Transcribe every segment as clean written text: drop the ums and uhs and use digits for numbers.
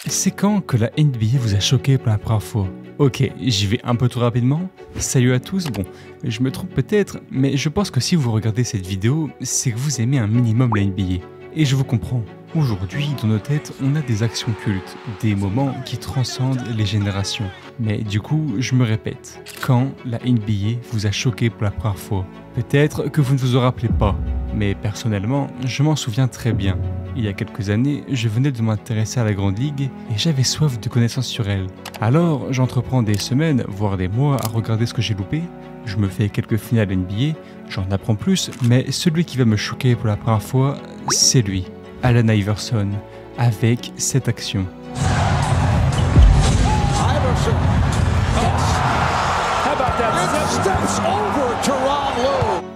C'est quand que la NBA vous a choqué pour la première fois? Ok, j'y vais un peu trop rapidement. Salut à tous, bon, je me trompe peut-être, mais je pense que si vous regardez cette vidéo, c'est que vous aimez un minimum la NBA. Et je vous comprends. Aujourd'hui, dans nos têtes, on a des actions cultes, des moments qui transcendent les générations. Mais du coup, je me répète, quand la NBA vous a choqué pour la première fois? Peut-être que vous ne vous en rappelez pas, mais personnellement, je m'en souviens très bien. Il y a quelques années, je venais de m'intéresser à la Grande Ligue et j'avais soif de connaissances sur elle. Alors, j'entreprends des semaines, voire des mois à regarder ce que j'ai loupé. Je me fais quelques finales NBA, j'en apprends plus, mais celui qui va me choquer pour la première fois, c'est lui, Allen Iverson, avec cette action.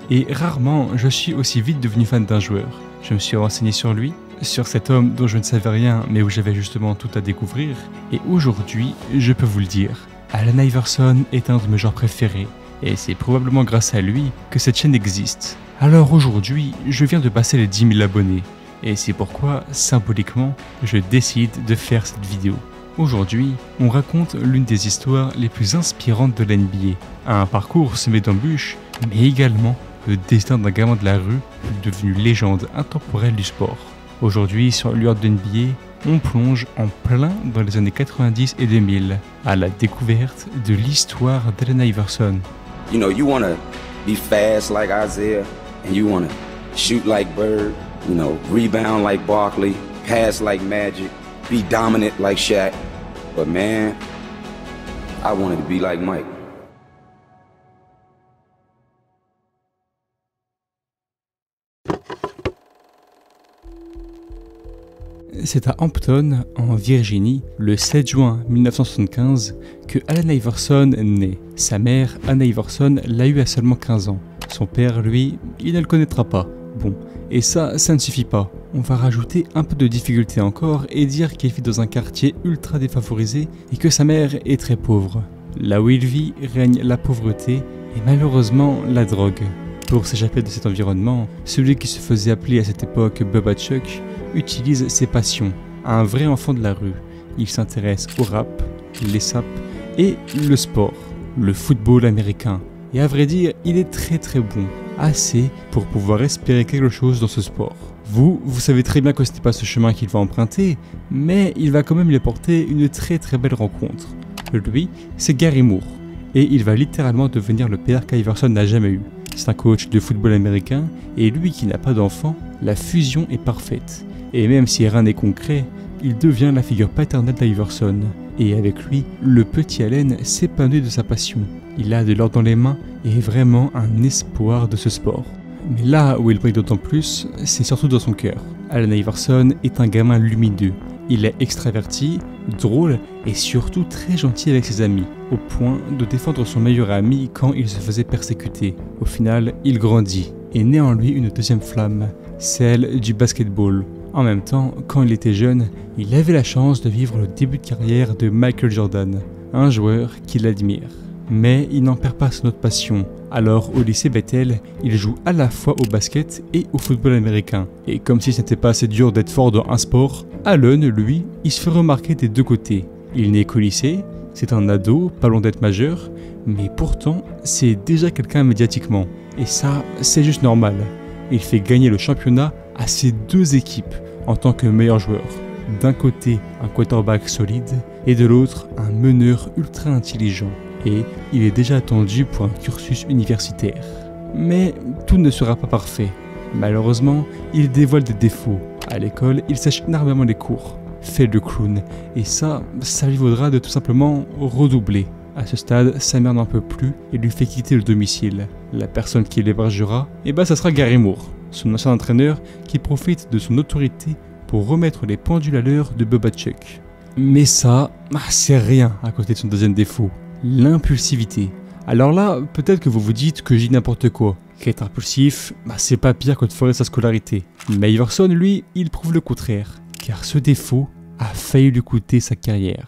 Et rarement, je suis aussi vite devenu fan d'un joueur. Je me suis renseigné sur lui, sur cet homme dont je ne savais rien, mais où j'avais justement tout à découvrir. Et aujourd'hui, je peux vous le dire, Allen Iverson est un de mes joueurs préférés. Et c'est probablement grâce à lui que cette chaîne existe. Alors aujourd'hui, je viens de passer les 10 000 abonnés. Et c'est pourquoi, symboliquement, je décide de faire cette vidéo. Aujourd'hui, on raconte l'une des histoires les plus inspirantes de l'NBA. Un parcours semé d'embûches, mais également le destin d'un gamin de la rue devenu légende intemporelle du sport. Aujourd'hui, sur l'UR de l'NBA, on plonge en plein dans les années 90 et 2000, à la découverte de l'histoire d'Allen Iverson. You know, you want to be fast like Isaiah, and you want to shoot like Bird, you know, rebound like Barkley, pass like Magic, be dominant like Shaq. But man, I wanted to be like Mike. C'est à Hampton, en Virginie, le 7 juin 1975, que Allen Iverson naît. Sa mère, Anna Iverson, l'a eu à seulement 15 ans. Son père, lui, il ne le connaîtra pas. Bon, et ça ne suffit pas. On va rajouter un peu de difficulté encore et dire qu'il vit dans un quartier ultra défavorisé et que sa mère est très pauvre. Là où il vit règne la pauvreté et malheureusement la drogue. Pour s'échapper de cet environnement, celui qui se faisait appeler à cette époque Bubba Chuck utilise ses passions. Un vrai enfant de la rue, il s'intéresse au rap, les sapes et le sport, le football américain. Et à vrai dire, il est très bon, assez pour pouvoir espérer quelque chose dans ce sport. Vous savez très bien que ce n'est pas ce chemin qu'il va emprunter, mais il va quand même lui apporter une très belle rencontre. Lui, c'est Gary Moore, et il va littéralement devenir le père qu'Iverson n'a jamais eu. C'est un coach de football américain, et lui qui n'a pas d'enfant, la fusion est parfaite. Et même si rien n'est concret, il devient la figure paternelle d'Iverson. Et avec lui, le petit Allen s'épanouit de sa passion. Il a de l'or dans les mains et est vraiment un espoir de ce sport. Mais là où il brille d'autant plus, c'est surtout dans son cœur. Allen Iverson est un gamin lumineux. Il est extraverti, drôle et surtout très gentil avec ses amis, au point de défendre son meilleur ami quand il se faisait persécuter. Au final, il grandit et naît en lui une deuxième flamme, celle du basketball. En même temps, quand il était jeune, il avait la chance de vivre le début de carrière de Michael Jordan, un joueur qu'il admire. Mais il n'en perd pas son autre passion. Alors au lycée Bethel, il joue à la fois au basket et au football américain. Et comme si ce n'était pas assez dur d'être fort dans un sport, Allen, lui, il se fait remarquer des deux côtés. Il n'est qu'au lycée, c'est un ado, pas loin d'être majeur, mais pourtant, c'est déjà quelqu'un médiatiquement. Et ça, c'est juste normal. Il fait gagner le championnat à ses deux équipes en tant que meilleur joueur. D'un côté, un quarterback solide et de l'autre, un meneur ultra intelligent. Et il est déjà attendu pour un cursus universitaire. Mais tout ne sera pas parfait. Malheureusement, il dévoile des défauts. À l'école, il sèche énormément les cours, fait le clown, et ça lui vaudra de tout simplement redoubler. À ce stade, sa mère n'en peut plus et lui fait quitter le domicile. La personne qui l'hébergera, ça sera Gary Moore, son ancien entraîneur qui profite de son autorité pour remettre les pendules à l'heure de Bubba Chuck. Mais ça, c'est rien à côté de son deuxième défaut, l'impulsivité. Alors là, peut-être que vous vous dites que je dis n'importe quoi. Qu'être impulsif, c'est pas pire que de foirer sa scolarité. Mais Iverson, lui, il prouve le contraire, car ce défaut a failli lui coûter sa carrière.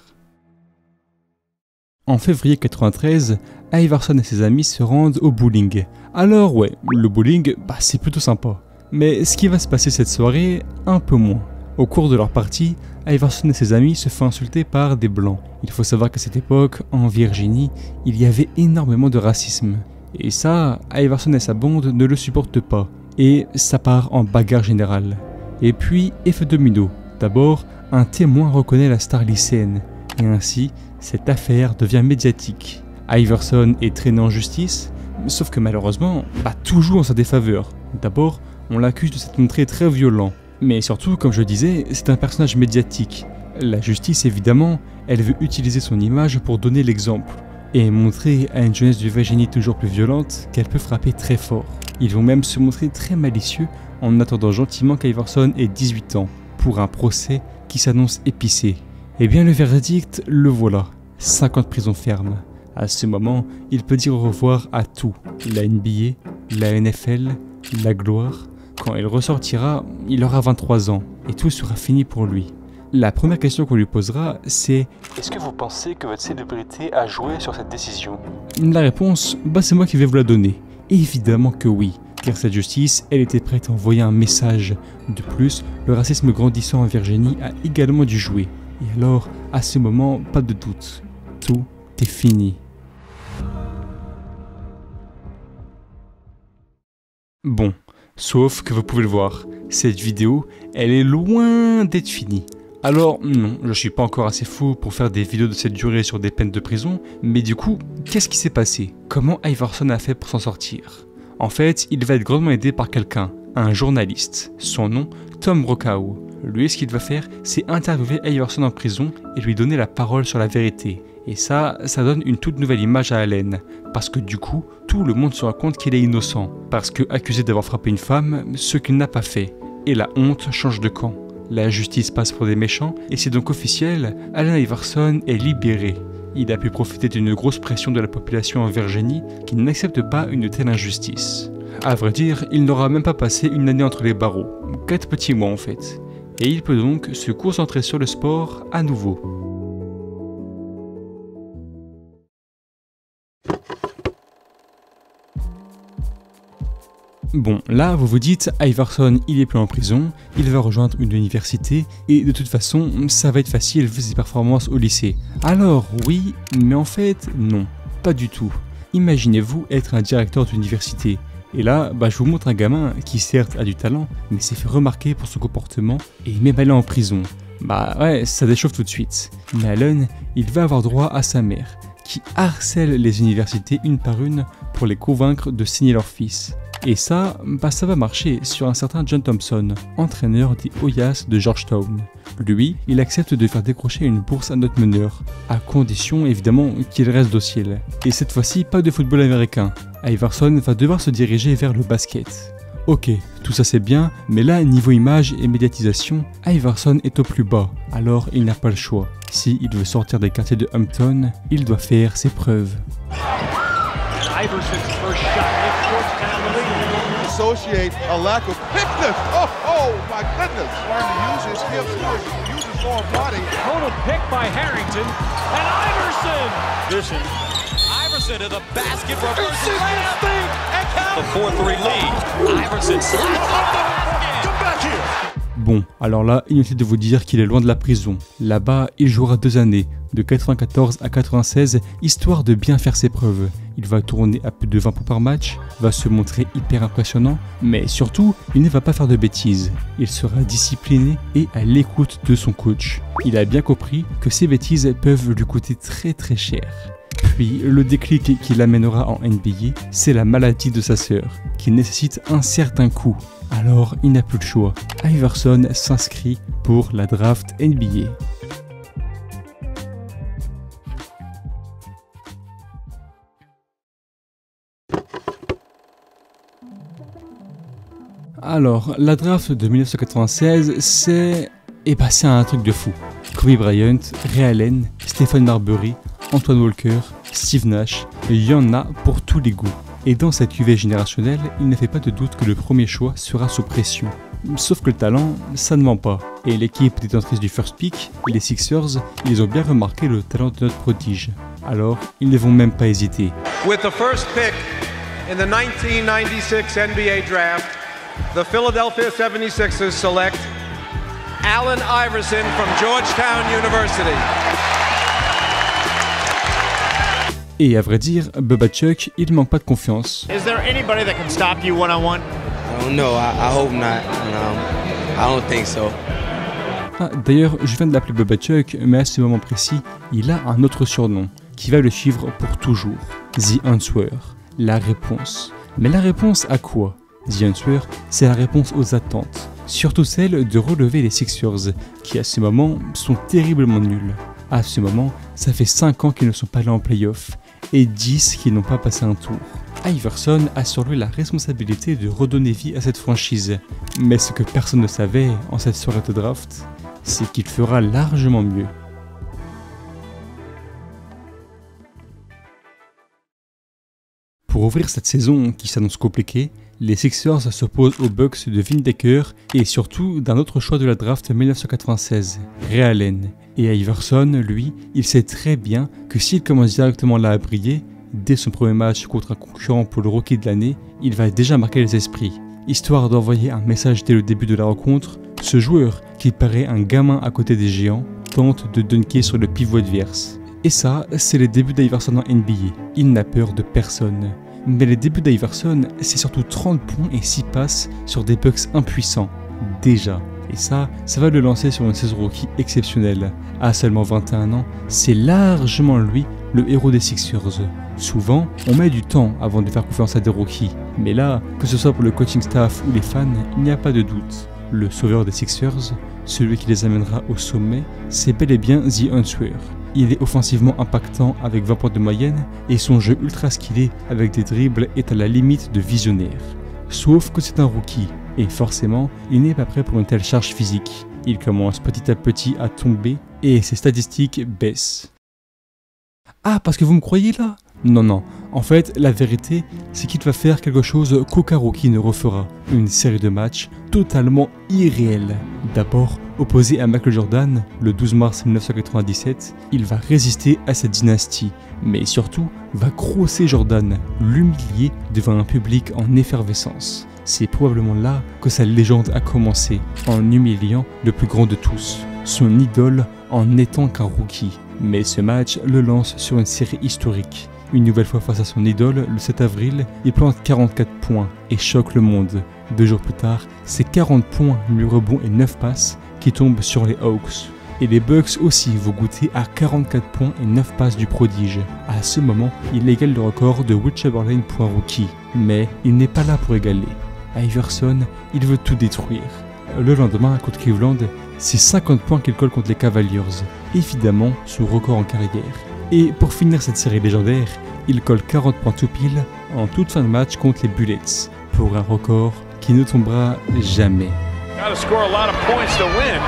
En février 93, Iverson et ses amis se rendent au bowling. Alors ouais, le bowling, c'est plutôt sympa. Mais ce qui va se passer cette soirée, un peu moins. Au cours de leur partie, Iverson et ses amis se font insulter par des blancs. Il faut savoir qu'à cette époque, en Virginie, il y avait énormément de racisme. Et ça, Iverson et sa bande ne le supportent pas. Et ça part en bagarre générale. Et puis, effet domino. D'abord, un témoin reconnaît la star lycéenne. Et ainsi, cette affaire devient médiatique. Iverson est traîné en justice, sauf que malheureusement, toujours en sa défaveur. D'abord, on l'accuse de s'être montré très violent. Mais surtout, comme je disais, c'est un personnage médiatique. La justice, évidemment, elle veut utiliser son image pour donner l'exemple. Et montrer à une jeunesse de Virginie toujours plus violente qu'elle peut frapper très fort. Ils vont même se montrer très malicieux en attendant gentiment qu'Iverson ait 18 ans, pour un procès qui s'annonce épicé. Et bien le verdict, le voilà. 5 ans de prison ferme. À ce moment, il peut dire au revoir à tout. La NBA, la NFL, la gloire. Quand il ressortira, il aura 23 ans et tout sera fini pour lui. La première question qu'on lui posera, c'est « Est-ce que vous pensez que votre célébrité a joué sur cette décision ?» La réponse, c'est moi qui vais vous la donner. Évidemment que oui, car cette justice, elle était prête à envoyer un message. De plus, le racisme grandissant en Virginie a également dû jouer. Et alors, à ce moment, pas de doute, tout est fini. Bon, sauf que vous pouvez le voir, cette vidéo, elle est loin d'être finie. Alors non, je suis pas encore assez fou pour faire des vidéos de cette durée sur des peines de prison, mais du coup, qu'est-ce qui s'est passé? Comment Iverson a fait pour s'en sortir? En fait, il va être grandement aidé par quelqu'un, un journaliste. Son nom, Tom Brokaw. Lui, ce qu'il va faire, c'est interviewer Iverson en prison et lui donner la parole sur la vérité. Et ça donne une toute nouvelle image à Allen, parce que du coup, tout le monde se rend compte qu'il est innocent, parce que accusé d'avoir frappé une femme, ce qu'il n'a pas fait. Et la honte change de camp. La justice passe pour des méchants, et c'est donc officiel, Allen Iverson est libéré. Il a pu profiter d'une grosse pression de la population en Virginie qui n'accepte pas une telle injustice. À vrai dire, il n'aura même pas passé une année entre les barreaux, 4 petits mois en fait. Et il peut donc se concentrer sur le sport à nouveau. Bon, là, vous vous dites, Iverson, il est plus en prison, il va rejoindre une université, et de toute façon, ça va être facile vu ses performances au lycée. Alors, oui, mais en fait, non, pas du tout. Imaginez-vous être un directeur d'université. Et là, je vous montre un gamin qui certes a du talent, mais s'est fait remarquer pour son comportement, et même aller en prison. Ouais, ça déchauffe tout de suite. Mais Allen, il va avoir droit à sa mère, qui harcèle les universités une par une pour les convaincre de signer leur fils. Et ça va marcher sur un certain John Thompson, entraîneur des Hoyas de Georgetown. Lui, il accepte de faire décrocher une bourse à notre meneur, à condition évidemment qu'il reste docile. Et cette fois-ci, pas de football américain. Iverson va devoir se diriger vers le basket. Ok, tout ça c'est bien, mais là, niveau image et médiatisation, Iverson est au plus bas, alors il n'a pas le choix. S'il veut sortir des quartiers de Hampton, il doit faire ses preuves. Iverson's first shot lifts Georgetown the lead. Associate a lack of quickness. Oh my goodness. Trying to use his hips, use his lower body. Total pick by Harrington and Iverson. Iverson to the basket for a first layup and count. The 4-3 lead. Iverson slides off the basket. Come back here. Bon, alors là, inutile de vous dire qu'il est loin de la prison. Là-bas, il jouera 2 années, de 94 à 96, histoire de bien faire ses preuves. Il va tourner à plus de 20 points par match, va se montrer hyper impressionnant, mais surtout, il ne va pas faire de bêtises. Il sera discipliné et à l'écoute de son coach. Il a bien compris que ces bêtises peuvent lui coûter très très cher. Puis, le déclic qui l'amènera en NBA, c'est la maladie de sa sœur, qui nécessite un certain coût. Alors, il n'a plus le choix. Iverson s'inscrit pour la draft NBA. Alors, la draft de 1996, c'est un truc de fou. Kobe Bryant, Ray Allen, Stephen Marbury, Antoine Walker, Steve Nash, il y en a pour tous les goûts. Et dans cette cuvée générationnelle, il ne fait pas de doute que le premier choix sera sous pression. Sauf que le talent, ça ne ment pas. Et l'équipe détentrice du first pick, les Sixers, ils ont bien remarqué le talent de notre prodige. Alors, ils ne vont même pas hésiter. With the first pick in the 1996 NBA draft, the Philadelphia 76ers select Allen Iverson from Georgetown University. Et à vrai dire, Bubba Chuck, il manque pas de confiance. Is there anybody that can stop you one-on-one? I don't know. I hope not. I don't think so. Ah, d'ailleurs, je viens de l'appeler Bubba Chuck, mais à ce moment précis, il a un autre surnom qui va le suivre pour toujours. The Answer, la réponse. Mais la réponse à quoi? The Answer, c'est la réponse aux attentes. Surtout celle de relever les Sixers, qui à ce moment sont terriblement nuls. À ce moment, ça fait 5 ans qu'ils ne sont pas allés en playoff, et 10 qu'ils n'ont pas passé un tour. Iverson a sur lui la responsabilité de redonner vie à cette franchise, mais ce que personne ne savait en cette soirée de draft, c'est qu'il fera largement mieux. Pour ouvrir cette saison qui s'annonce compliquée, les Sixers s'opposent aux Bucks de Vin Baker et surtout d'un autre choix de la draft 1996, Ray Allen. Et Iverson, lui, il sait très bien que s'il commence directement là à briller, dès son premier match contre un concurrent pour le rookie de l'année, il va déjà marquer les esprits. Histoire d'envoyer un message dès le début de la rencontre, ce joueur, qui paraît un gamin à côté des géants, tente de dunker sur le pivot adverse. Et ça, c'est les débuts d'Iverson en NBA. Il n'a peur de personne. Mais les débuts d'Iverson, c'est surtout 30 points et 6 passes sur des Bucks impuissants. Déjà. Et ça va le lancer sur une saison rookie exceptionnelle. À seulement 21 ans, c'est largement lui le héros des Sixers. Souvent, on met du temps avant de faire confiance à des rookies. Mais là, que ce soit pour le coaching staff ou les fans, il n'y a pas de doute. Le sauveur des Sixers, celui qui les amènera au sommet, c'est bel et bien The Answer. Il est offensivement impactant avec 20 points de moyenne et son jeu ultra skillé avec des dribbles est à la limite de visionnaire. Sauf que c'est un rookie et forcément, il n'est pas prêt pour une telle charge physique. Il commence petit à petit à tomber et ses statistiques baissent. Ah, parce que vous me croyez là? Non, en fait, la vérité, c'est qu'il va faire quelque chose qu'aucun rookie ne refera. Une série de matchs totalement irréels. D'abord, opposé à Michael Jordan, le 12 mars 1997, il va résister à cette dynastie, mais surtout, va crosser Jordan, l'humilier devant un public en effervescence. C'est probablement là que sa légende a commencé, en humiliant le plus grand de tous, son idole en n'étant qu'un rookie. Mais ce match le lance sur une série historique. Une nouvelle fois face à son idole, le 7 avril, il plante 44 points et choque le monde. 2 jours plus tard, c'est 40 points, 8 rebonds et 9 passes qui tombent sur les Hawks. Et les Bucks aussi vont goûter à 44 points et 9 passes du prodige. À ce moment, il égale le record de Wilt Chamberlain pour un rookie. Mais il n'est pas là pour égaler. Iverson, il veut tout détruire. Le lendemain, contre Cleveland, c'est 50 points qu'il colle contre les Cavaliers. Évidemment, son record en carrière. Et pour finir cette série légendaire, il colle 40 points tout pile en toute fin de match contre les Bullets, pour un record qui ne tombera jamais. Gotta score a lot of points to win.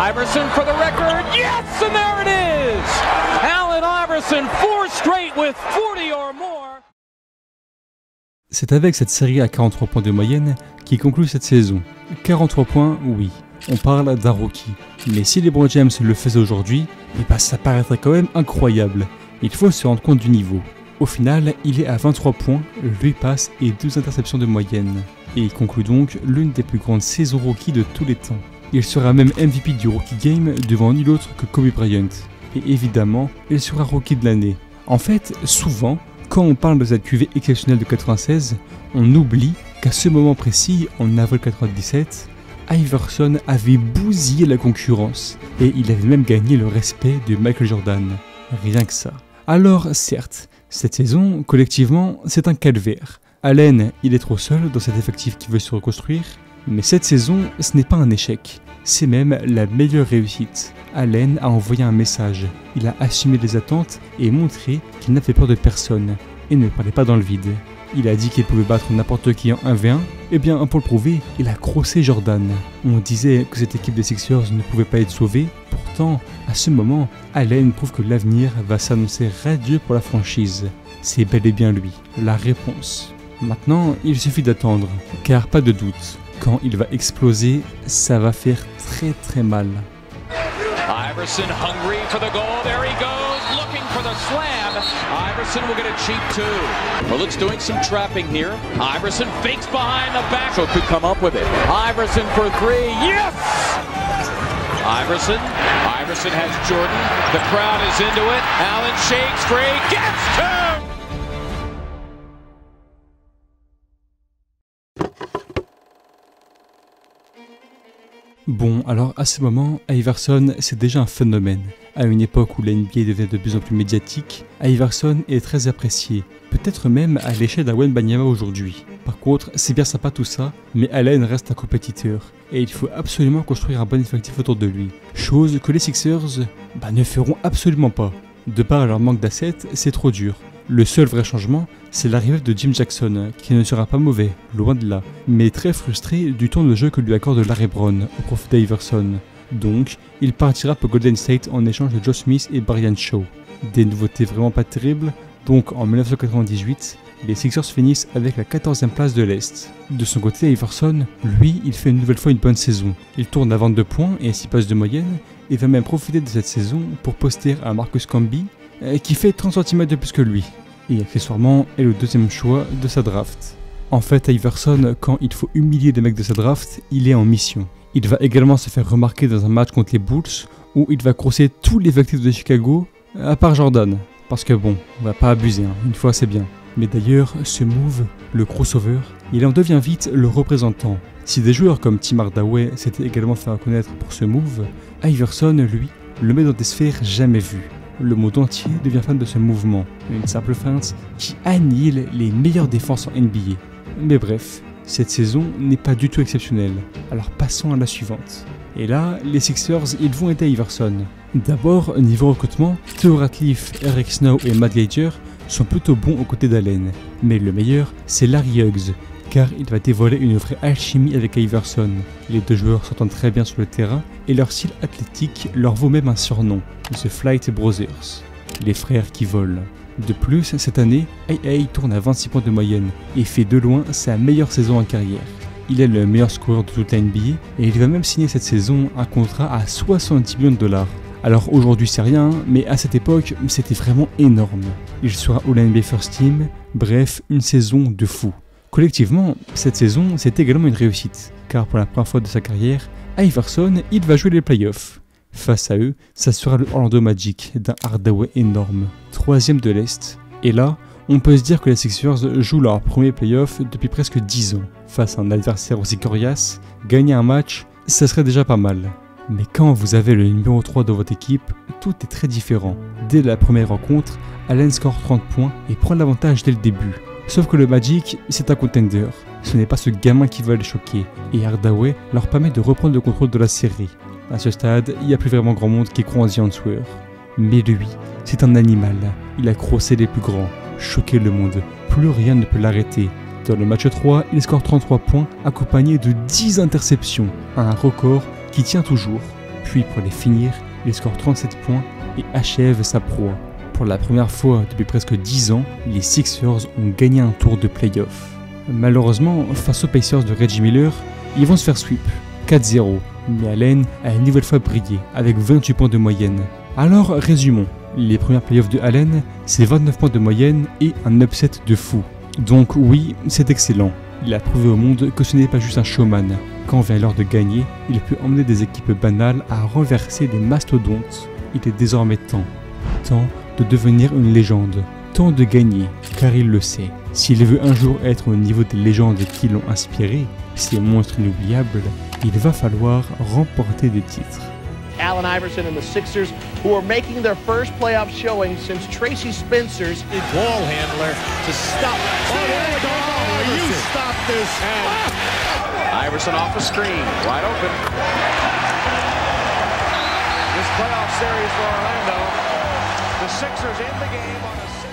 Iverson for the record. Yes, and there it is. Allen Iverson, 4 straight with 40 or more. C'est avec cette série à 43 points de moyenne qui conclut cette saison. 43 points, oui, on parle d'un rookie. Mais si LeBron James le faisait aujourd'hui, ça paraîtrait quand même incroyable. Il faut se rendre compte du niveau. Au final, il est à 23 points, 8 passes et 2 interceptions de moyenne. Et il conclut donc l'une des plus grandes saisons rookie de tous les temps. Il sera même MVP du Rookie Game devant nul autre que Kobe Bryant. Et évidemment, il sera Rookie de l'année. En fait, souvent, quand on parle de cette cuvée exceptionnelle de 96, on oublie qu'à ce moment précis, en avril 97, Iverson avait bousillé la concurrence et il avait même gagné le respect de Michael Jordan. Rien que ça. Alors, certes, cette saison, collectivement, c'est un calvaire. Allen, il est trop seul dans cet effectif qui veut se reconstruire, mais cette saison, ce n'est pas un échec. C'est même la meilleure réussite. Allen a envoyé un message. Il a assumé les attentes et montré qu'il n'avait peur de personne et ne parlait pas dans le vide. Il a dit qu'il pouvait battre n'importe qui en 1v1, et bien pour le prouver, il a crossé Jordan. On disait que cette équipe des Sixers ne pouvait pas être sauvée, pourtant, à ce moment, Allen prouve que l'avenir va s'annoncer radieux pour la franchise. C'est bel et bien lui, la réponse. Maintenant, il suffit d'attendre, car pas de doute, quand il va exploser, ça va faire très mal. Iverson hungry for the goal. There he goes, looking for the slam. Iverson will get a cheap two. Bullock's doing some trapping here. Iverson fakes behind the back, so could come up with it. Iverson for 3. Yes! Iverson has Jordan. The crowd is into it. Allen shakes free, gets two! Bon, alors à ce moment, Iverson c'est déjà un phénomène. À une époque où la NBA devient de plus en plus médiatique, Iverson est très apprécié, peut-être même à l'échelle d'un Wembanyama aujourd'hui. Par contre, c'est bien sympa tout ça, mais Allen reste un compétiteur, et il faut absolument construire un bon effectif autour de lui. Chose que les Sixers ne feront absolument pas. De par leur manque d'assets, c'est trop dur. Le seul vrai changement, c'est l'arrivée de Jim Jackson, qui ne sera pas mauvais, loin de là, mais très frustré du temps de jeu que lui accorde Larry Brown au profit d'Iverson. Donc, il partira pour Golden State en échange de Joe Smith et Brian Shaw. Des nouveautés vraiment pas terribles, donc en 1998, les Sixers finissent avec la 14e place de l'Est. De son côté, Iverson, lui, il fait une nouvelle fois une bonne saison. Il tourne à 22 points et 6 passes de moyenne, et va même profiter de cette saison pour poster à Marcus Camby, qui fait 30 cm de plus que lui, et accessoirement est le deuxième choix de sa draft. En fait, Iverson, quand il faut humilier des mecs de sa draft, il est en mission. Il va également se faire remarquer dans un match contre les Bulls, où il va crosser tous les effectifs de Chicago, à part Jordan. Parce que bon, on va pas abuser, une fois c'est bien. Mais d'ailleurs, ce move, le crossover, il en devient vite le représentant. Si des joueurs comme Tim Hardaway s'étaient également fait reconnaître pour ce move, Iverson, lui, le met dans des sphères jamais vues. Le monde entier devient fan de ce mouvement, une simple feinte qui annihile les meilleures défenses en NBA. Mais bref, cette saison n'est pas du tout exceptionnelle, alors passons à la suivante. Et là, les Sixers, ils vont aider Iverson. D'abord, niveau recrutement, Theo Ratliff, Eric Snow et Matt Geiger sont plutôt bons aux côtés d'Allen. Mais le meilleur, c'est Larry Hughes, car il va dévoiler une vraie alchimie avec Iverson. Les deux joueurs s'entendent très bien sur le terrain, et leur style athlétique leur vaut même un surnom, The Flight Brothers, les frères qui volent. De plus, cette année, AA tourne à 26 points de moyenne, et fait de loin sa meilleure saison en carrière. Il est le meilleur scoreur de toute la NBA, et il va même signer cette saison un contrat à 70 millions de dollars. Alors aujourd'hui c'est rien, mais à cette époque c'était vraiment énorme. Il sera All-NBA First Team, bref, une saison de fou. Collectivement, cette saison c'est également une réussite, car pour la première fois de sa carrière, Iverson il va jouer les playoffs. Face à eux, ça sera le Orlando Magic d'un Hardaway énorme, 3e de l'Est. Et là, on peut se dire que les Sixers jouent leur premier playoff depuis presque 10 ans. Face à un adversaire aussi coriace, gagner un match, ça serait déjà pas mal. Mais quand vous avez le numéro 3 de votre équipe, tout est très différent. Dès la première rencontre, Allen score 30 points et prend l'avantage dès le début. Sauf que le Magic, c'est un contender. Ce n'est pas ce gamin qui va les choquer. Et Hardaway leur permet de reprendre le contrôle de la série. À ce stade, il n'y a plus vraiment grand monde qui croit en The Answer. Mais lui, c'est un animal. Il a crossé les plus grands, choqué le monde. Plus rien ne peut l'arrêter. Dans le match 3, il score 33 points, accompagné de 10 interceptions, un record qui tient toujours. Puis pour les finir, il score 37 points et achève sa proie. Pour la première fois depuis presque 10 ans, les Sixers ont gagné un tour de playoff. Malheureusement, face aux Pacers de Reggie Miller, ils vont se faire sweep, 4-0. Mais Allen a une nouvelle fois brillé, avec 28 points de moyenne. Alors résumons, les premières playoffs de Allen, c'est 29 points de moyenne et un upset de fou. Donc oui, c'est excellent. Il a prouvé au monde que ce n'est pas juste un showman. Quand vient l'heure de gagner, il peut emmener des équipes banales à renverser des mastodontes. Il est désormais temps de devenir une légende, temps de gagner, car il le sait. S'il veut un jour être au niveau des légendes qui l'ont inspiré, ces monstres inoubliables, il va falloir remporter des titres. Allen Iverson and the Sixers, who are making their first playoff showing since Tracy Spencer's Ball handler to stop. You stop this. Iverson off a screen, wide open. This playoff series for Orlando. The Sixers in the game on a 17.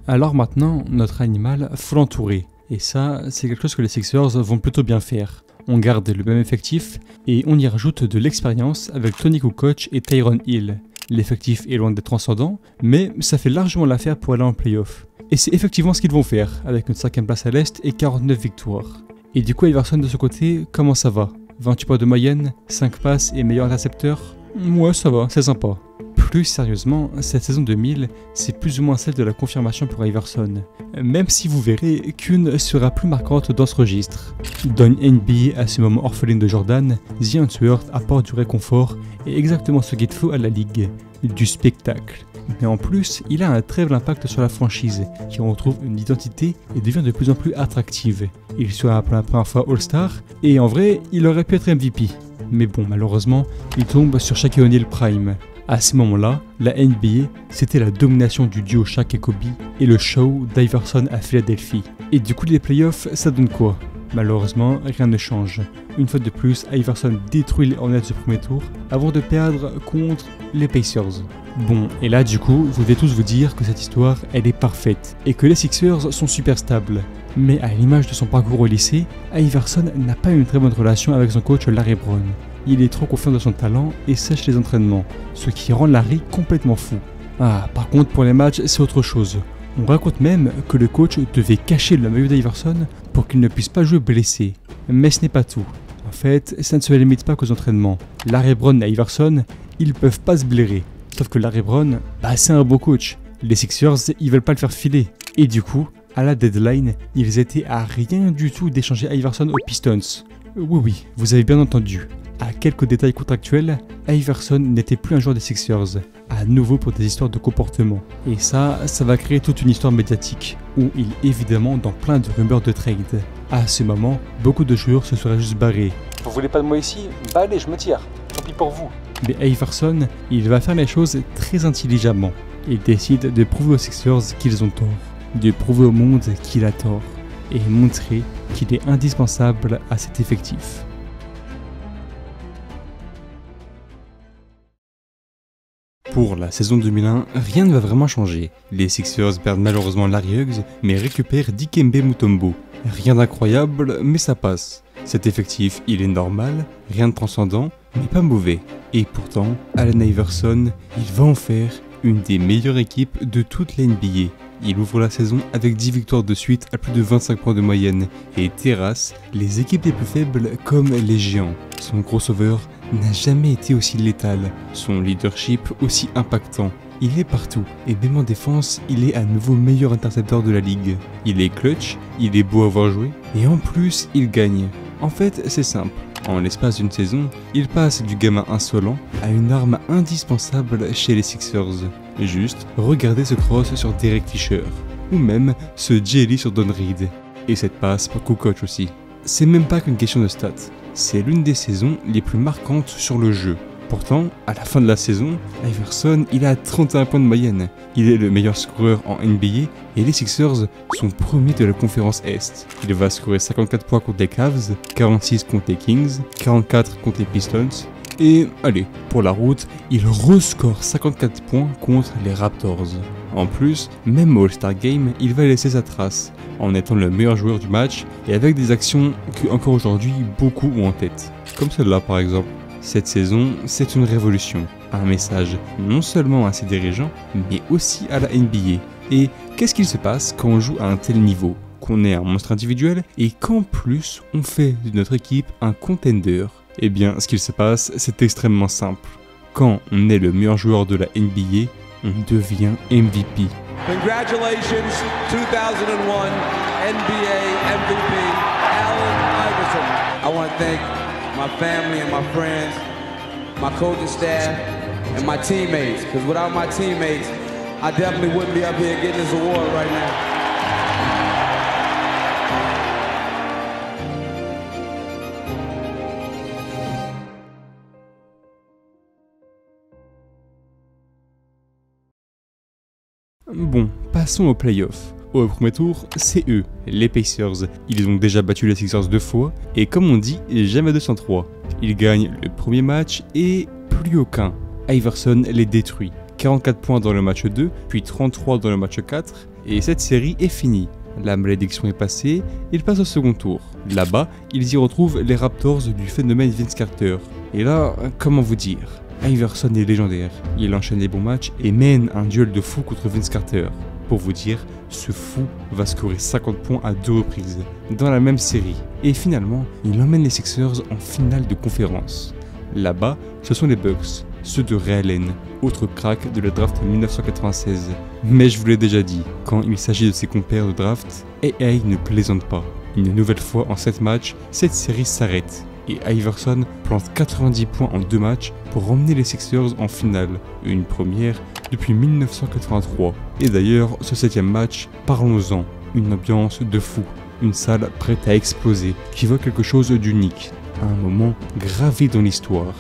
Alors maintenant, notre animal, faut l'entourer. Et ça, c'est quelque chose que les Sixers vont plutôt bien faire. On garde le même effectif et on y rajoute de l'expérience avec Tony Kukoc et Tyrone Hill. L'effectif est loin d'être transcendant, mais ça fait largement l'affaire pour aller en playoff. Et c'est effectivement ce qu'ils vont faire, avec une 5e place à l'Est et 49 victoires. Et du coup, Iverson de ce côté, comment ça va? 28 points de moyenne, 5 passes et meilleur intercepteur? Ouais, ça va, c'est sympa. Plus sérieusement, cette saison 2000, c'est plus ou moins celle de la confirmation pour Iverson. Même si vous verrez qu'une sera plus marquante dans ce registre. Dans une NBA à ce moment orpheline de Jordan, The Antwerp apporte du réconfort et exactement ce qu'il faut à la ligue, du spectacle. Mais en plus, il a un très bel impact sur la franchise, qui en retrouve une identité et devient de plus en plus attractive. Il sera pour la première fois All-Star, et en vrai, il aurait pu être MVP. Mais bon, malheureusement, il tombe sur Shaquille O'Neal Prime. À ce moment-là, la NBA, c'était la domination du duo Shaq et Kobe, et le show d'Iverson à Philadelphie. Et du coup, les playoffs, ça donne quoi ? Malheureusement, rien ne change. Une fois de plus, Iverson détruit les Hornets du premier tour avant de perdre contre les Pacers. Bon, et là du coup, vous devez tous vous dire que cette histoire, elle est parfaite, et que les Sixers sont super stables. Mais à l'image de son parcours au lycée, Iverson n'a pas une très bonne relation avec son coach Larry Brown. Il est trop confiant dans son talent et sèche les entraînements, ce qui rend Larry complètement fou. Ah, par contre pour les matchs, c'est autre chose. On raconte même que le coach devait cacher le maillot d'Iverson pour qu'il ne puisse pas jouer blessé. Mais ce n'est pas tout. En fait, ça ne se limite pas qu'aux entraînements. Larry Brown et Iverson, ils peuvent pas se blairer. Sauf que Larry Brown, c'est un beau coach. Les Sixers, ils veulent pas le faire filer. Et du coup, à la deadline, ils étaient à rien du tout d'échanger Iverson aux Pistons. Oui, vous avez bien entendu. À quelques détails contractuels, Iverson n'était plus un joueur des Sixers, à nouveau pour des histoires de comportement. Et ça va créer toute une histoire médiatique, où il est évidemment dans plein de rumeurs de trade. À ce moment, beaucoup de joueurs se seraient juste barrés. Vous voulez pas de moi ici ? Bah allez, je me tire, tant pis pour vous. Mais Iverson, il va faire les choses très intelligemment. Il décide de prouver aux Sixers qu'ils ont tort, de prouver au monde qu'il a tort, et montrer qu'il est indispensable à cet effectif. Pour la saison 2001, rien ne va vraiment changer. Les Sixers perdent malheureusement Larry Hughes, mais récupèrent Dikembe Mutombo. Rien d'incroyable, mais ça passe. Cet effectif, il est normal, rien de transcendant, mais pas mauvais. Et pourtant, Allen Iverson, il va en faire une des meilleures équipes de toute la NBA. Il ouvre la saison avec 10 victoires de suite à plus de 25 points de moyenne et terrasse les équipes les plus faibles comme les Géants. Son crossover n'a jamais été aussi létal, son leadership aussi impactant. Il est partout, et même en défense, il est à nouveau meilleur intercepteur de la ligue. Il est clutch, il est beau à voir jouer, et en plus, il gagne. En fait, c'est simple. En l'espace d'une saison, il passe du gamin insolent à une arme indispensable chez les Sixers. Juste, regardez ce cross sur Derek Fisher, ou même ce jelly sur Don Reed. Et cette passe par Kukoc aussi. C'est même pas qu'une question de stats, c'est l'une des saisons les plus marquantes sur le jeu. Pourtant, à la fin de la saison, Iverson, il a 31 points de moyenne. Il est le meilleur scoreur en NBA et les Sixers sont premiers de la conférence Est. Il va scorer 54 points contre les Cavs, 46 contre les Kings, 44 contre les Pistons. Et allez, pour la route, il rescore 54 points contre les Raptors. En plus, même au All-Star Game, il va laisser sa trace, en étant le meilleur joueur du match et avec des actions que encore aujourd'hui beaucoup ont en tête. Comme celle-là par exemple. Cette saison, c'est une révolution, un message non seulement à ses dirigeants, mais aussi à la NBA. Et qu'est-ce qu'il se passe quand on joue à un tel niveau, qu'on est un monstre individuel et qu'en plus on fait de notre équipe un contender? Eh bien, ce qu'il se passe, c'est extrêmement simple. Quand on est le meilleur joueur de la NBA, on devient MVP. Congratulations, 2001 NBA MVP, Allen Iverson. I want to thank my family and my friends, my coaching staff, and my teammates. Because without my teammates, I definitely wouldn't be up here getting this award right now. Bon, passons aux playoffs. Au premier tour, c'est eux, les Pacers. Ils ont déjà battu les Sixers 2 fois, et comme on dit, jamais 203. Ils gagnent le premier match et plus aucun. Iverson les détruit. 44 points dans le match 2, puis 33 dans le match 4, et cette série est finie. La malédiction est passée, ils passent au second tour. Là-bas, ils y retrouvent les Raptors du phénomène Vince Carter. Et là, comment vous dire ? Iverson est légendaire, il enchaîne les bons matchs et mène un duel de fou contre Vince Carter. Pour vous dire, ce fou va scorer 50 points à 2 reprises, dans la même série. Et finalement, il emmène les Sixers en finale de conférence. Là-bas, ce sont les Bucks. ceux de Ray Allen, autre crack de la draft 1996. Mais je vous l'ai déjà dit, quand il s'agit de ses compères de draft, AA ne plaisante pas. Une nouvelle fois en 7 matchs, cette série s'arrête et Iverson plante 90 points en 2 matchs pour emmener les Sixers en finale, une première depuis 1983. Et d'ailleurs, ce 7e match, parlons-en, une ambiance de fou, une salle prête à exploser, qui voit quelque chose d'unique, un moment gravé dans l'histoire.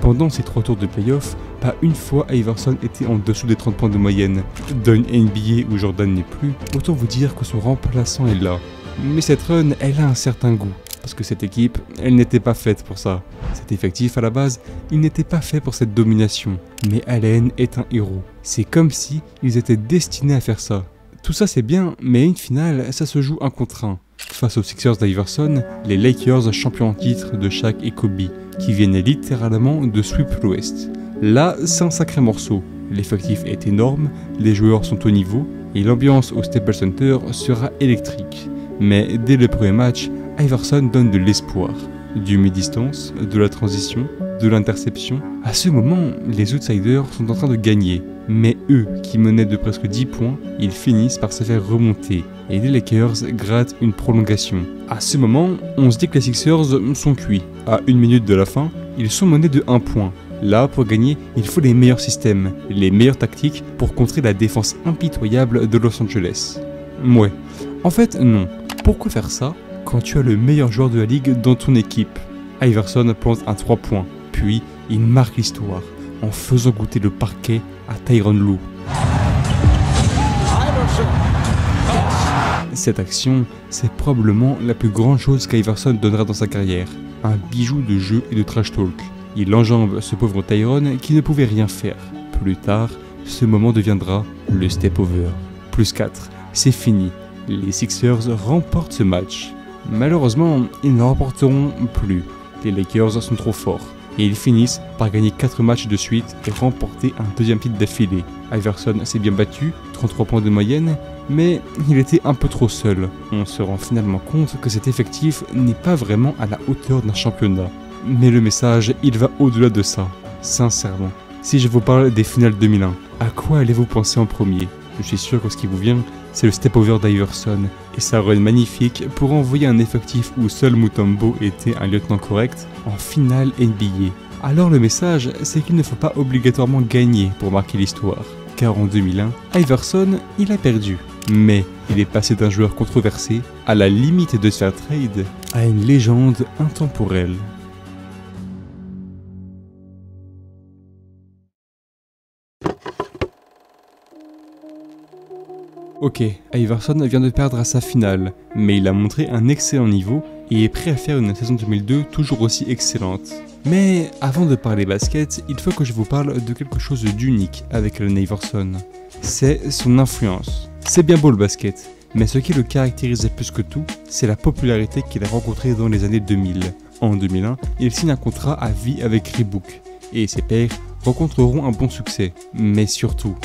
Pendant ces 3 tours de playoff, pas une fois Iverson était en dessous des 30 points de moyenne. Dans une NBA où Jordan n'est plus, autant vous dire que son remplaçant est là. Mais cette run, elle a un certain goût, parce que cette équipe, elle n'était pas faite pour ça. Cet effectif à la base, il n'était pas fait pour cette domination. Mais Allen est un héros. C'est comme si ils étaient destinés à faire ça. Tout ça c'est bien, mais à une finale, ça se joue 1 contre 1. Face aux Sixers d'Iverson, les Lakers champions en titre de Shaq et Kobe, qui viennent littéralement de sweep l'Ouest. Là, c'est un sacré morceau. L'effectif est énorme, les joueurs sont au niveau, et l'ambiance au Staples Center sera électrique. Mais dès le premier match, Iverson donne de l'espoir. Du mi-distance, de la transition, de l'interception. À ce moment, les outsiders sont en train de gagner. Mais eux, qui menaient de presque 10 points, ils finissent par se faire remonter. Et les Lakers grattent une prolongation. À ce moment, on se dit que les Sixers sont cuits. À 1 minute de la fin, ils sont menés de 1 point. Là, pour gagner, il faut les meilleurs systèmes, les meilleures tactiques pour contrer la défense impitoyable de Los Angeles. Ouais. En fait, non. Pourquoi faire ça quand tu as le meilleur joueur de la ligue dans ton équipe? Iverson plante un 3 points, puis il marque l'histoire en faisant goûter le parquet à Tyronn Lue. Cette action, c'est probablement la plus grande chose qu'Iverson donnera dans sa carrière. Un bijou de jeu et de trash talk. Il enjambe ce pauvre Tyronn qui ne pouvait rien faire. Plus tard, ce moment deviendra le step-over. Plus 4, c'est fini. Les Sixers remportent ce match. Malheureusement, ils ne remporteront plus. Les Lakers sont trop forts. Et ils finissent par gagner 4 matchs de suite et remporter un 2e titre d'affilée. Iverson s'est bien battu, 33 points de moyenne, mais il était un peu trop seul. On se rend finalement compte que cet effectif n'est pas vraiment à la hauteur d'un championnat. Mais le message, il va au-delà de ça. Sincèrement, si je vous parle des finales 2001, à quoi allez-vous penser en premier? Je suis sûr que ce qui vous vient, c'est le step-over d'Iverson et sa run magnifique pour envoyer un effectif où seul Mutombo était un lieutenant correct en finale NBA. Alors le message, c'est qu'il ne faut pas obligatoirement gagner pour marquer l'histoire. Car en 2001, Iverson, il a perdu. Mais il est passé d'un joueur controversé, à la limite de se faire trade, à une légende intemporelle. Ok, Iverson vient de perdre à sa finale, mais il a montré un excellent niveau et est prêt à faire une saison 2002 toujours aussi excellente. Mais avant de parler basket, il faut que je vous parle de quelque chose d'unique avec Allen Iverson. C'est son influence. C'est bien beau le basket, mais ce qui le caractérise plus que tout, c'est la popularité qu'il a rencontrée dans les années 2000. En 2001, il signe un contrat à vie avec Reebok, et ses pairs rencontreront un bon succès. Mais surtout,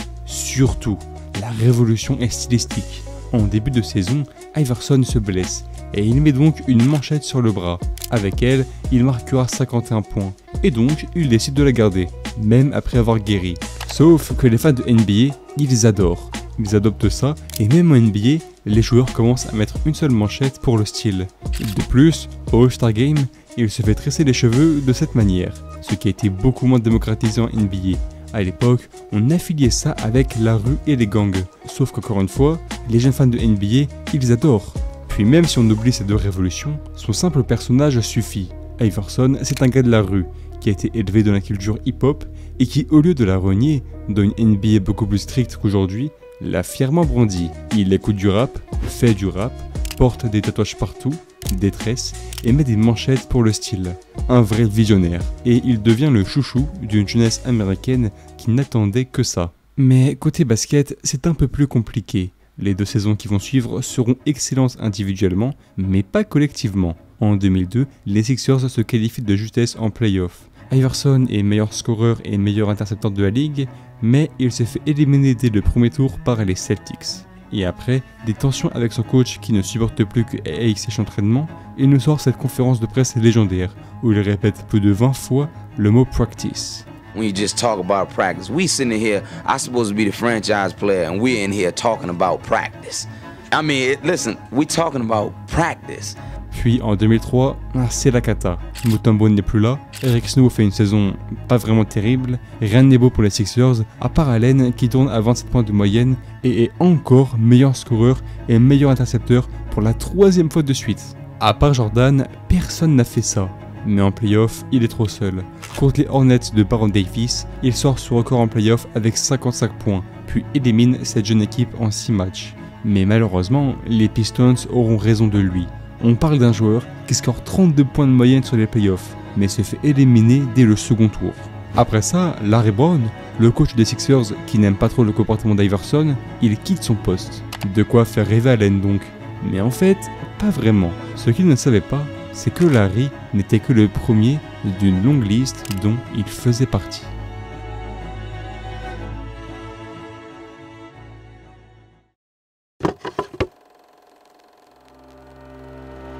la révolution est stylistique. En début de saison, Iverson se blesse et il met donc une manchette sur le bras. Avec elle, il marquera 51 points et donc il décide de la garder, même après avoir guéri. Sauf que les fans de NBA, ils adorent. Ils adoptent ça et même en NBA, les joueurs commencent à mettre une seule manchette pour le style. De plus, au All-Star Game, il se fait tresser les cheveux de cette manière, ce qui a été beaucoup moins démocratisé en NBA. À l'époque, on affiliait ça avec la rue et les gangs. Sauf qu'encore une fois, les jeunes fans de NBA, ils adorent. Puis même si on oublie ces deux révolutions, son simple personnage suffit. Iverson, c'est un gars de la rue, qui a été élevé dans la culture hip-hop et qui, au lieu de la renier, dans une NBA beaucoup plus stricte qu'aujourd'hui, l'a fièrement brandi. Il écoute du rap, fait du rap, porte des tatouages partout, des tresses et met des manchettes pour le style. Un vrai visionnaire. Et il devient le chouchou d'une jeunesse américaine qui n'attendait que ça. Mais côté basket, c'est un peu plus compliqué. Les 2 saisons qui vont suivre seront excellentes individuellement, mais pas collectivement. En 2002, les Sixers se qualifient de justesse en play-off. Iverson est meilleur scoreur et meilleur intercepteur de la ligue, mais il se fait éliminer dès le premier tour par les Celtics. Et après, des tensions avec son coach qui ne supporte plus que AX sèche l'entraînement, il nous sort cette conférence de presse légendaire où il répète plus de 20 fois le mot practice. When you just talk about practice, we sitting here, I'm supposed to be the franchise player, and we're in here talking about practice. I mean, listen, we talking about practice. Puis en 2003, c'est la cata. Mutombo n'est plus là, Eric Snow fait une saison pas vraiment terrible, rien n'est beau pour les Sixers, à part Allen qui tourne à 27 points de moyenne et est encore meilleur scoreur et meilleur intercepteur pour la 3e fois de suite. À part Jordan, personne n'a fait ça. Mais en playoff, il est trop seul. Contre les Hornets de Baron Davis, il sort son record en playoff avec 55 points, puis élimine cette jeune équipe en 6 matchs. Mais malheureusement, les Pistons auront raison de lui. On parle d'un joueur qui score 32 points de moyenne sur les playoffs, mais se fait éliminer dès le second tour. Après ça, Larry Brown, le coach des Sixers qui n'aime pas trop le comportement d'Iverson, il quitte son poste. De quoi faire rêver Allen donc. Mais en fait, pas vraiment. Ce qu'il ne savait pas, c'est que Larry n'était que le premier d'une longue liste dont il faisait partie.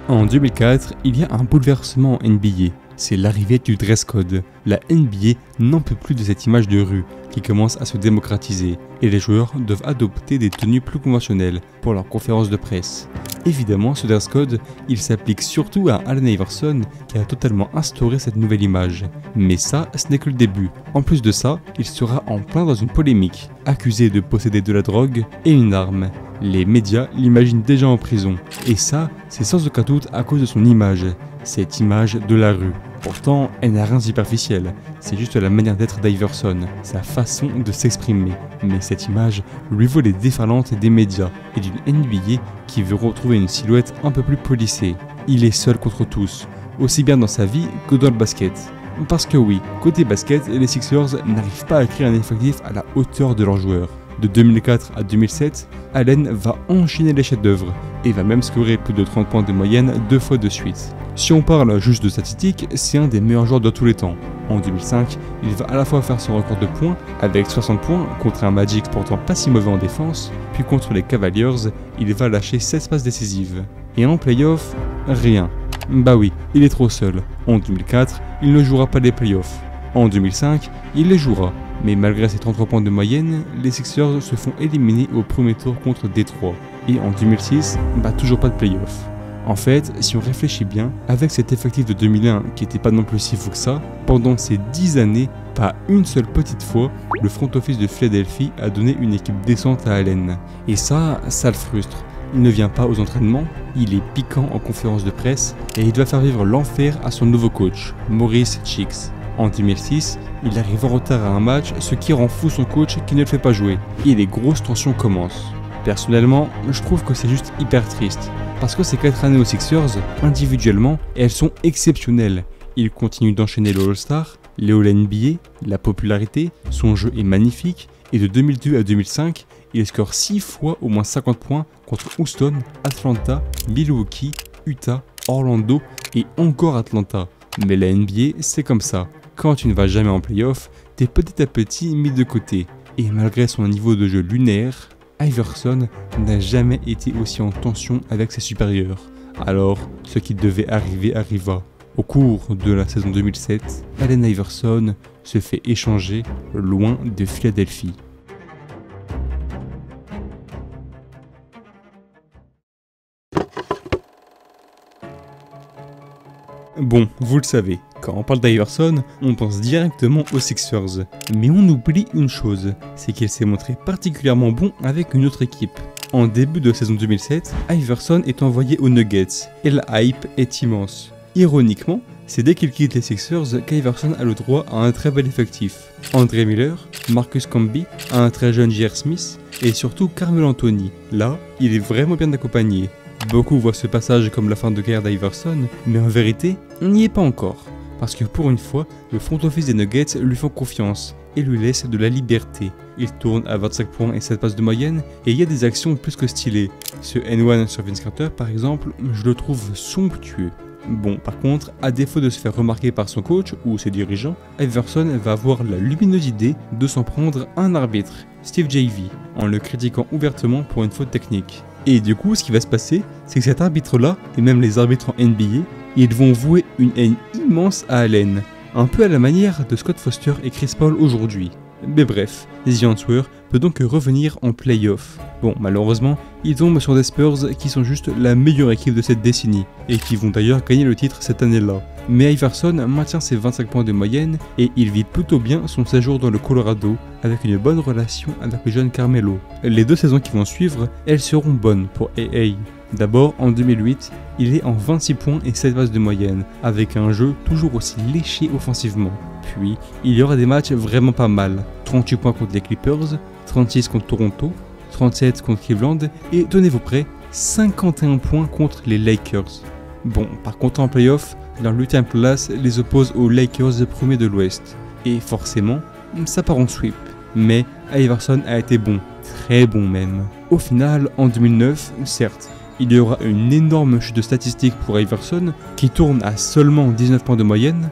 En 2004, il y a un bouleversement en NBA, c'est l'arrivée du dress code. La NBA n'en peut plus de cette image de rue qui commence à se démocratiser et les joueurs doivent adopter des tenues plus conventionnelles pour leurs conférences de presse. Évidemment, ce dress code, il s'applique surtout à Allen Iverson qui a totalement instauré cette nouvelle image. Mais ça, ce n'est que le début. En plus de ça, il sera en plein dans une polémique, accusé de posséder de la drogue et une arme. Les médias l'imaginent déjà en prison, et ça, c'est sans aucun doute à cause de son image, cette image de la rue. Pourtant, elle n'a rien de superficiel, c'est juste la manière d'être d'Iverson, sa façon de s'exprimer. Mais cette image lui vaut les déferlantes des médias et d'une NBA qui veut retrouver une silhouette un peu plus polissée. Il est seul contre tous, aussi bien dans sa vie que dans le basket. Parce que oui, côté basket, les Sixers n'arrivent pas à créer un effectif à la hauteur de leurs joueurs. De 2004 à 2007, Allen va enchaîner les chefs-d'œuvre et va même scorer plus de 30 points de moyenne 2 fois de suite. Si on parle juste de statistiques, c'est un des meilleurs joueurs de tous les temps. En 2005, il va à la fois faire son record de points avec 60 points contre un Magic pourtant pas si mauvais en défense, puis contre les Cavaliers, il va lâcher 16 passes décisives. Et en playoff, rien. Bah oui, il est trop seul. En 2004, il ne jouera pas les playoffs. En 2005, il les jouera. Mais malgré ses 33 points de moyenne, les Sixers se font éliminer au premier tour contre Détroit. Et en 2006, toujours pas de playoff. En fait, si on réfléchit bien, avec cet effectif de 2001 qui était pas non plus si fou que ça, pendant ces 10 années, pas une seule petite fois, le front office de Philadelphie a donné une équipe décente à Allen. Et ça le frustre. Il ne vient pas aux entraînements, il est piquant en conférence de presse et il doit faire vivre l'enfer à son nouveau coach, Maurice Cheeks. En 2006, il arrive en retard à un match, ce qui rend fou son coach qui ne le fait pas jouer. Et les grosses tensions commencent. Personnellement, je trouve que c'est juste hyper triste. Parce que ces 4 années aux Sixers, individuellement, elles sont exceptionnelles. Il continue d'enchaîner le All-Star, les All-NBA, la popularité, son jeu est magnifique. Et de 2002 à 2005, il score 6 fois au moins 50 points contre Houston, Atlanta, Milwaukee, Utah, Orlando et encore Atlanta. Mais la NBA, c'est comme ça. Quand tu ne vas jamais en playoff, t'es petit à petit mis de côté. Et malgré son niveau de jeu lunaire, Iverson n'a jamais été aussi en tension avec ses supérieurs. Alors, ce qui devait arriver arriva. Au cours de la saison 2007, Allen Iverson se fait échanger loin de Philadelphie. Bon, vous le savez, quand on parle d'Iverson, on pense directement aux Sixers. Mais on oublie une chose, c'est qu'il s'est montré particulièrement bon avec une autre équipe. En début de saison 2007, Iverson est envoyé aux Nuggets, et la hype est immense. Ironiquement, c'est dès qu'il quitte les Sixers qu'Iverson a le droit à un très bel effectif. André Miller, Marcus Camby, un très jeune J.R. Smith, et surtout Carmelo Anthony. Là, il est vraiment bien accompagné. Beaucoup voient ce passage comme la fin de carrière d'Iverson, mais en vérité, on n'y est pas encore. Parce que pour une fois, le front office des Nuggets lui font confiance et lui laisse de la liberté. Il tourne à 25 points et 7 passes de moyenne, et il y a des actions plus que stylées. Ce N1 sur Vince Carter par exemple, je le trouve somptueux. Bon, par contre, à défaut de se faire remarquer par son coach ou ses dirigeants, Iverson va avoir la lumineuse idée de s'en prendre à un arbitre, Steve Javie, en le critiquant ouvertement pour une faute technique. Et du coup, ce qui va se passer, c'est que cet arbitre-là, et même les arbitres en NBA, ils vont vouer une haine immense à Allen, un peu à la manière de Scott Foster et Chris Paul aujourd'hui. Mais bref, The Answer peut donc revenir en play-off. Bon, malheureusement, ils tombent sur des Spurs qui sont juste la meilleure équipe de cette décennie, et qui vont d'ailleurs gagner le titre cette année-là. Mais Iverson maintient ses 25 points de moyenne, et il vit plutôt bien son séjour dans le Colorado, avec une bonne relation avec le jeune Carmelo. Les 2 saisons qui vont suivre, elles seront bonnes pour AA. D'abord, en 2008, il est en 26 points et 7 passes de moyenne, avec un jeu toujours aussi léché offensivement. Puis, il y aura des matchs vraiment pas mal. 38 points contre les Clippers, 36 contre Toronto, 37 contre Cleveland, et tenez-vous prêts, 51 points contre les Lakers. Bon, par contre en playoff, leur 8ème place les oppose aux Lakers premiers de l'Ouest. Et forcément, ça part en sweep. Mais Iverson a été bon, très bon même. Au final, en 2009, certes, il y aura une énorme chute de statistiques pour Iverson, qui tourne à seulement 19 points de moyenne.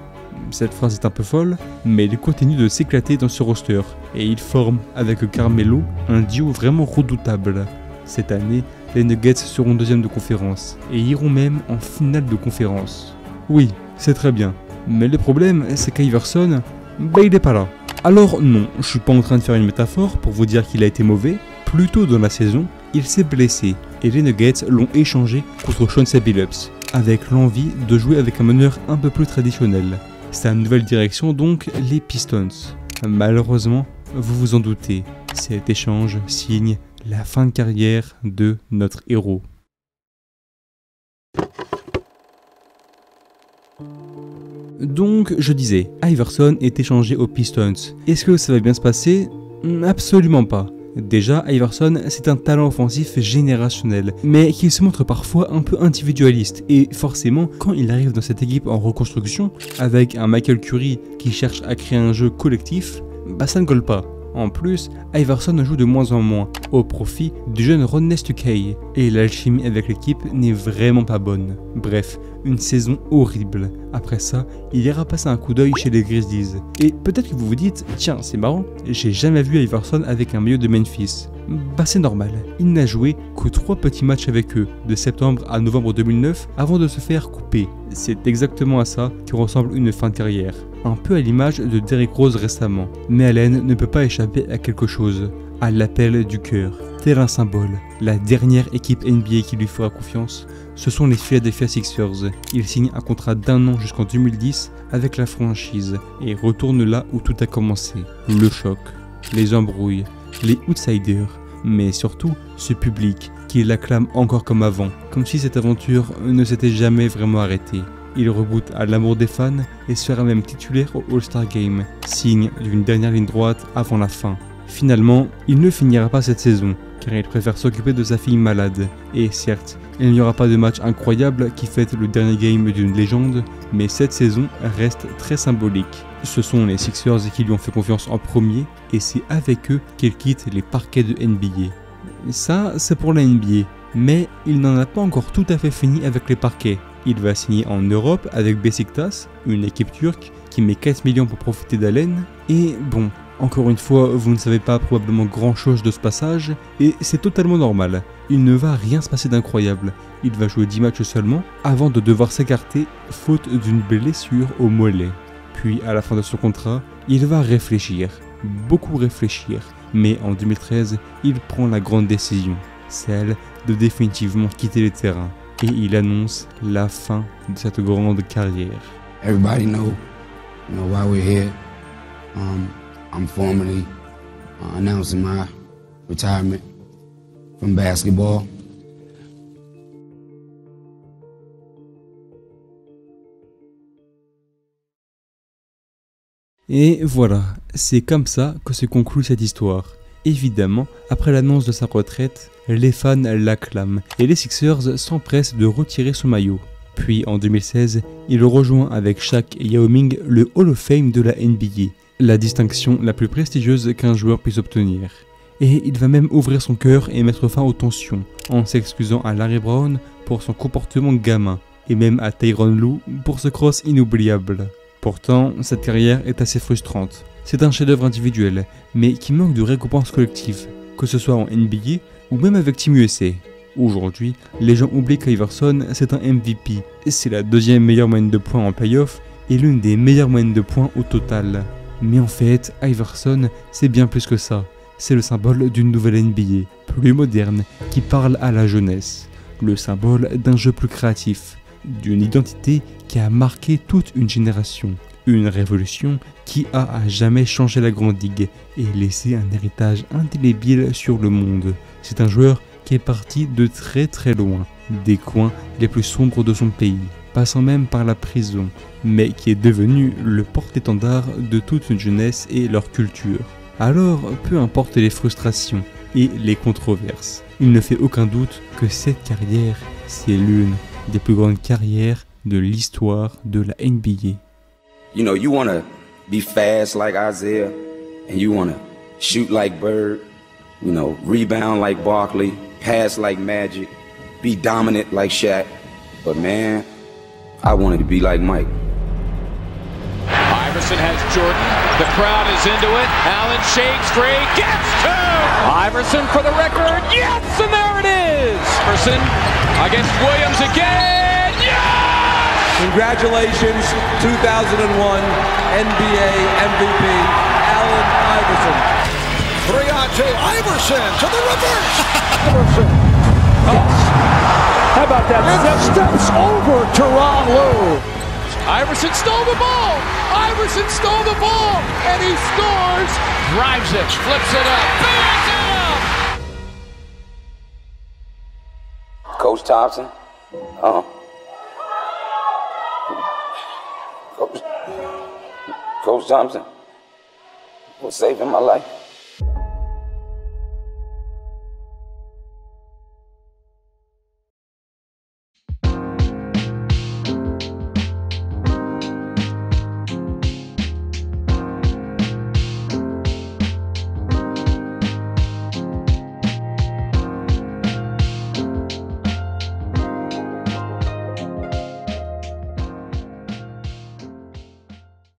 Cette phrase est un peu folle, mais il continue de s'éclater dans ce roster, et il forme avec Carmelo un duo vraiment redoutable. Cette année, les Nuggets seront 2e de conférence, et iront même en finale de conférence. Oui, c'est très bien, mais le problème c'est qu'Iverson, il est pas là. Alors non, je suis pas en train de faire une métaphore pour vous dire qu'il a été mauvais, plus tôt dans la saison, il s'est blessé, et les Nuggets l'ont échangé contre Chauncey Billups, avec l'envie de jouer avec un meneur un peu plus traditionnel. Sa nouvelle direction donc, les Pistons. Malheureusement, vous vous en doutez, cet échange signe la fin de carrière de notre héros. Donc, je disais, Iverson est échangé aux Pistons. Est-ce que ça va bien se passer? Absolument pas. Déjà, Iverson, c'est un talent offensif générationnel, mais qui se montre parfois un peu individualiste, et forcément, quand il arrive dans cette équipe en reconstruction, avec un Michael Curry qui cherche à créer un jeu collectif, bah ça ne colle pas. En plus, Iverson joue de moins en moins, au profit du jeune Rodney Stuckey, et l'alchimie avec l'équipe n'est vraiment pas bonne. Bref, une saison horrible. Après ça, il ira passer un coup d'œil chez les Grizzlies. Et peut-être que vous vous dites, tiens, c'est marrant, j'ai jamais vu Iverson avec un maillot de Memphis. Bah c'est normal, il n'a joué que 3 petits matchs avec eux, de septembre à novembre 2009, avant de se faire couper. C'est exactement à ça que ressemble une fin de carrière. Un peu à l'image de Derrick Rose récemment. Mais Allen ne peut pas échapper à quelque chose, à l'appel du cœur. Tel un symbole, la dernière équipe NBA qui lui fera confiance, ce sont les Philadelphia Sixers. Il signe un contrat d'1 an jusqu'en 2010 avec la franchise et retourne là où tout a commencé. Le choc, les embrouilles, les outsiders, mais surtout ce public qui l'acclame encore comme avant, comme si cette aventure ne s'était jamais vraiment arrêtée. Il reboot à l'amour des fans et sera même titulaire au All-Star Game, signe d'une dernière ligne droite avant la fin. Finalement, il ne finira pas cette saison, car il préfère s'occuper de sa fille malade. Et certes, il n'y aura pas de match incroyable qui fête le dernier game d'une légende, mais cette saison reste très symbolique. Ce sont les Sixers qui lui ont fait confiance en premier, et c'est avec eux qu'il quitte les parquets de NBA. Ça, c'est pour la NBA, mais il n'en a pas encore tout à fait fini avec les parquets. Il va signer en Europe avec Beşiktaş, une équipe turque qui met 4 millions pour profiter d'Allen. Et bon, encore une fois, vous ne savez pas probablement grand chose de ce passage, et c'est totalement normal. Il ne va rien se passer d'incroyable. Il va jouer 10 matchs seulement, avant de devoir s'écarter, faute d'une blessure au mollet. Puis à la fin de son contrat, il va réfléchir, beaucoup réfléchir. Mais en 2013, il prend la grande décision, celle de définitivement quitter les terrains. Et il annonce la fin de cette grande carrière. Everybody know why we're here. I'm formally announcing my retirement from basketball. Et voilà, c'est comme ça que se conclut cette histoire. Évidemment, après l'annonce de sa retraite, les fans l'acclament et les Sixers s'empressent de retirer son maillot. Puis en 2016, il rejoint avec Shaq et Yao Ming le Hall of Fame de la NBA, la distinction la plus prestigieuse qu'un joueur puisse obtenir. Et il va même ouvrir son cœur et mettre fin aux tensions, en s'excusant à Larry Brown pour son comportement gamin. et même à Tyronn Lue pour ce cross inoubliable. Pourtant, cette carrière est assez frustrante. C'est un chef-d'œuvre individuel, mais qui manque de récompenses collectives, que ce soit en NBA ou même avec Team USA. Aujourd'hui, les gens oublient qu'Iverson c'est un MVP, c'est la deuxième meilleure moyenne de points en playoff et l'une des meilleures moyennes de points au total. Mais en fait, Iverson c'est bien plus que ça. C'est le symbole d'une nouvelle NBA, plus moderne, qui parle à la jeunesse. Le symbole d'un jeu plus créatif, d'une identité qui a marqué toute une génération. Une révolution qui a à jamais changé la grande ligue et laissé un héritage indélébile sur le monde. C'est un joueur qui est parti de très très loin, des coins les plus sombres de son pays, passant même par la prison, mais qui est devenu le porte-étendard de toute une jeunesse et leur culture. Alors, peu importe les frustrations et les controverses, il ne fait aucun doute que cette carrière, c'est l'une des plus grandes carrières de l'histoire de la NBA. You know, you want to be fast like Isaiah, and you want to shoot like Bird, you know, rebound like Barkley, pass like Magic, be dominant like Shaq. But man, I wanted to be like Mike. Iverson has Jordan. The crowd is into it. Allen shakes free, gets two! Iverson for the record, yes! And there it is! Iverson against Williams again, yes! Congratulations, 2001 NBA MVP, Allen Iverson. 3-on-2, Iverson to the reverse. Iverson. How about that? And steps over Tyronn Lue. Iverson stole the ball! Iverson stole the ball! And he scores! Drives it, flips it up, bangs it up! Coach Thompson, Coach Thompson was saving my life.